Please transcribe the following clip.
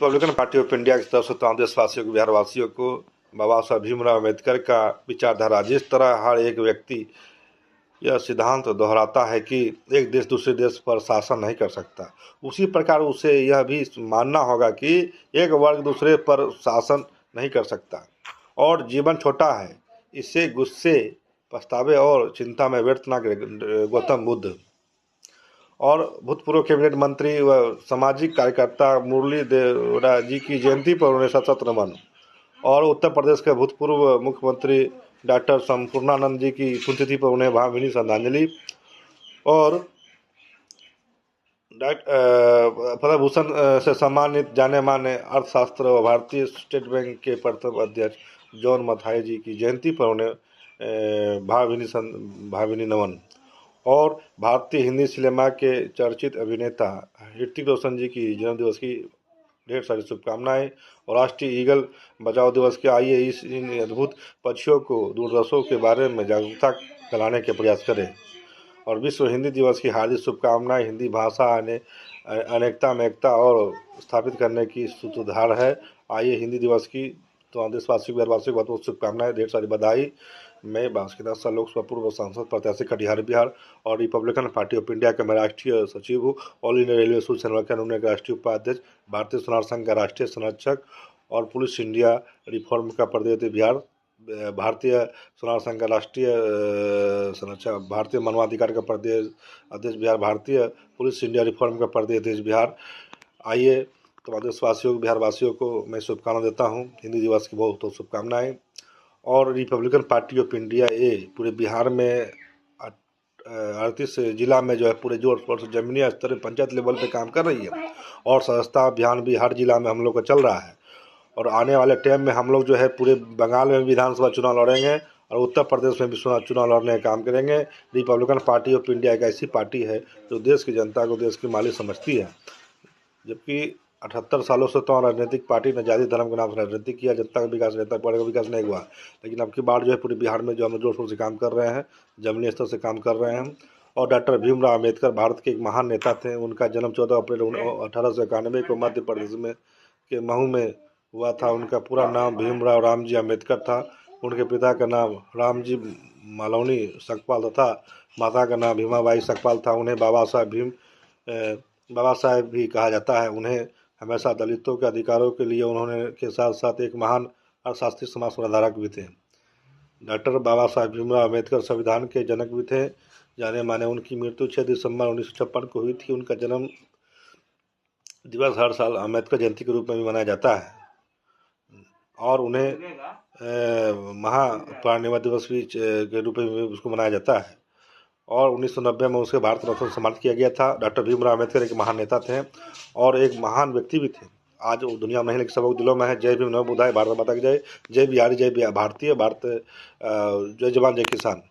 Republican party of India की तरफ से तमाम देशवासियों को, बिहार वासियों को बाबा साहब भीमराव अम्बेडकर का विचारधारा, जिस तरह हर एक व्यक्ति यह सिद्धांत दोहराता है कि एक देश दूसरे देश पर शासन नहीं कर सकता, उसी प्रकार उसे यह भी मानना होगा कि एक वर्ग दूसरे पर शासन नहीं कर सकता और जीवन छोटा है, इससे गुस्से, पछतावे और चिंता में व्यर्थ न करें। गौतम बुद्ध और भूतपूर्व कैबिनेट मंत्री व सामाजिक कार्यकर्ता मुरली देवरा जी की जयंती पर उन्हें सत सत नमन। और उत्तर प्रदेश के भूतपूर्व मुख्यमंत्री डॉक्टर संपूर्णानंद जी की पुण्यतिथि पर उन्हें भावभीनी श्रद्धांजलि। और पद्म भूषण से सम्मानित जाने माने अर्थशास्त्र व भारतीय स्टेट बैंक के प्रथम अध्यक्ष जॉन मथाई जी की जयंती पर उन्हें भावभीनी नमन। और भारतीय हिंदी सिनेमा के चर्चित अभिनेता ऋतिक रोशन जी की जन्मदिवस की ढेर सारी शुभकामनाएं। और राष्ट्रीय ईगल बचाओ दिवस के आइए इन अद्भुत पक्षियों को दूरदर्शकों के बारे में जागरूकता फैलाने के प्रयास करें। और विश्व हिंदी दिवस की हार्दिक शुभकामनाएं। हिंदी भाषा अनेकता में एकता और स्थापित करने की सूत्रधार है। आइए हिंदी दिवस की तो देशवासियों बिहारवासियों को बहुत बहुत शुभकामनाएं, ढेर सारी बधाई। मैं बांसुकीनाथ लोकसभा पूर्व सांसद प्रत्याशी कटिहार बिहार और रिपब्लिकन पार्टी ऑफ इंडिया का मैं राष्ट्रीय सचिव हूँ। ऑल इंडिया रेलवे सूचना संघ कानून का राष्ट्रीय उपाध्यक्ष, भारतीय सुनार संघ का राष्ट्रीय संरक्षक और पुलिस इंडिया रिफॉर्म का प्रदेश बिहार, भारतीय सुनार संघ का राष्ट्रीय संरक्षक, भारतीय मानवाधिकार का प्रदेश अध्यक्ष बिहार, भारतीय पुलिस इंडिया रिफॉर्म का प्रदेश अध्यक्ष बिहार। आइए तो देशवासियों बिहारवासियों को मैं शुभकामना देता हूँ, हिंदी दिवस की बहुत बहुत शुभकामनाएं। और रिपब्लिकन पार्टी ऑफ इंडिया पूरे बिहार में 38 जिला में जो है पूरे जोर शोर से जमीनी स्तर पर पंचायत लेवल पे काम कर रही है और सदस्यता अभियान भी हर जिला में हम लोग का चल रहा है। और आने वाले टाइम में हम लोग जो है पूरे बंगाल में विधानसभा चुनाव लड़ेंगे और उत्तर प्रदेश में भी चुनाव लड़ने का काम करेंगे। रिपब्लिकन पार्टी ऑफ इंडिया एक ऐसी पार्टी है जो देश की जनता को देश की मालिक समझती है, जबकि 78 सालों से तो राजनीतिक पार्टी ने जाति धर्म के नाम से राजनीति किया, जनता का विकास, जनता पार्टी का विकास नहीं हुआ। लेकिन अब की बार जो है पूरे बिहार में जो हम जोर शोर से काम कर रहे हैं, जमीनी स्तर से काम कर रहे हैं। और डॉक्टर भीमराव अम्बेडकर भारत के एक महान नेता थे। उनका जन्म 14 अप्रैल 1891 को मध्य प्रदेश में के महू में हुआ था। उनका पूरा नाम भीमराव रामजी अम्बेडकर था। उनके पिता का नाम रामजी मालवनी सकपाल तथा माता का नाम भीमाबाई सकपाल था। उन्हें बाबा साहेब भी कहा जाता है। उन्हें हमेशा दलितों के अधिकारों के लिए उन्होंने के साथ साथ एक महान अर्थशास्त्री, समाज सुधारक भी थे। डॉक्टर बाबा साहेब भीमराव अम्बेडकर संविधान के जनक भी थे, जाने माने। उनकी मृत्यु 6 दिसंबर 1956 को हुई थी। उनका जन्म दिवस हर साल अम्बेडकर जयंती के रूप में भी मनाया जाता है और उन्हें महापरिनिर्वाण दिवस भी के रूप में उसको मनाया जाता है। और 1990 में उसे भारत रत्न सम्मानित किया गया था। डॉक्टर भीमराव अम्बेडकर एक महान नेता थे और एक महान व्यक्ति भी थे। आज वो दुनिया में नहीं लेकिन सबको दिलों में है। जय भीम, नमो बुद्धाय, भारत माता की जय। जय बिहारी, जय भारतीय, भारत, जय जवान, जय किसान।